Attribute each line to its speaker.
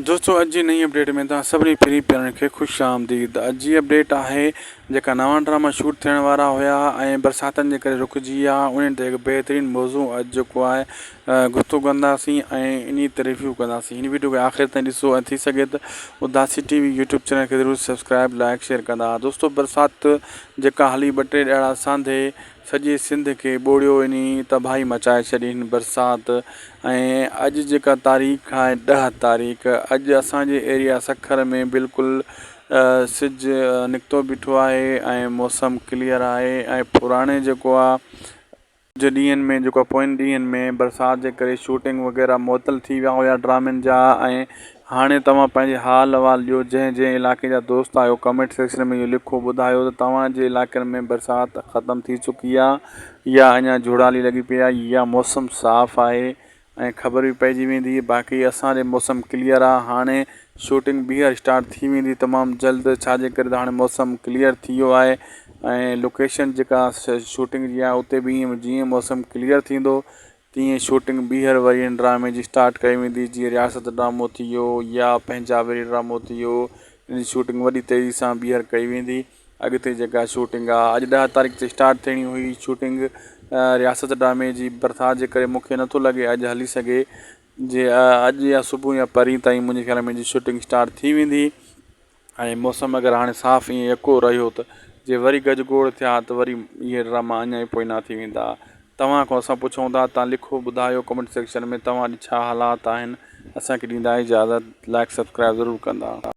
Speaker 1: दोस्तों अॼु जी नई अपडेट में तव्हां सभिनी फ्री प्यारनि खे ख़ुशि आमदीद। अॼु जी अपडेट आहे जेका नवां ड्रामा शूट थियण वारा हुया ऐं बरसातनि जे करे रुकिजी विया, उन्हनि ते हिकु बहितरीनु मौज़ू अॼु जेको आहे गुफ़्तगू कंदासीं ऐं इन ते रिव्यू कंदासीं। हिन वीडियो खे आख़िर ताईं ॾिसो ऐं थी सघे त उदासी टीवी यूट्यूब चैनल खे ज़रूरु सब्सक्राइब लाइक शेयर कंदा। दोस्तों बरसाति जेका हली 2-3 ॾींहं सांधे सॼे सिंध खे ॿोड़ियो, इन तबाही मचाए छॾी हिन बरसाति। ऐं अॼु जेका तारीख़ आहे 10 तारीख़, अॼु असांजे एरिया सखर में बिल्कुलु सिजु निकितो बीठो आहे ऐं मौसम क्लियर आहे। ऐं पुराणे जेको आहे कुझु ॾींहंनि में जेको पोइनि ॾींहंनि में बरसाति जे करे शूटिंग वग़ैरह मुअतल थी विया हुया ड्रामनि जा। ऐं हाणे तव्हां पंहिंजे हाल अहिवाल ॾियो, जंहिं इलाइक़े जा दोस्त आहियो कमेंट सेक्शन में इहो लिखो, ॿुधायो त तव्हांजे इलाइक़नि में बरसाति ख़तमु थी चुकी आहे या अञा झुड़ाली लॻी पई आहे या मौसम साफ़ु आहे। ऐं ख़बर बि पइजी वेंदी। बाक़ी असांजे मौसम क्लियर आहे, हाणे शूटिंग ॿीहर स्टार्ट थी वेंदी तमामु जल्द, छाजे करे त हाणे मौसम क्लियर थी वियो आहे। ऐं लोकेशन जेका शूटिंग जी आहे उते बि जीअं मौसम क्लियर थींदो तीअं शूटिंग ॿीहर वरी हिन ड्रामे जी स्टार्ट कई वेंदी। जीअं रियासत ड्रामो थी वियो या पंहिंजावेरी ड्रामो थी वियो, इन जी शूटिंग वॾी तेज़ी सां ॿीहर कई वेंदी। अॻिते जेका शूटिंग आहे अॼु 10 तारीख़ ते स्टार्ट थियणी हुई शूटिंग रियासत ड्रामे जी, बरसाति जे करे मूंखे नथो लॻे अॼु हली सघे। जे अॼु या सुबुह या परीं ताईं मुंहिंजे ख़्याल में शूटिंग स्टार्ट थी वेंदी। ऐं मौसम अगरि हाणे साफ़ु ईअं यको रहियो त जे वरी गजगोड़ थिया त वरी इहे ड्रामा अञा ई पोइ न थी वेंदा। तव्हां खां असां पुछूं था, तव्हां लिखो, ॿुधायो कमेंट सेक्शन में तव्हां छा हालात आहिनि। असांखे ॾींदा इजाज़त, लाइक सब्सक्राइब ज़रूरु कंदा।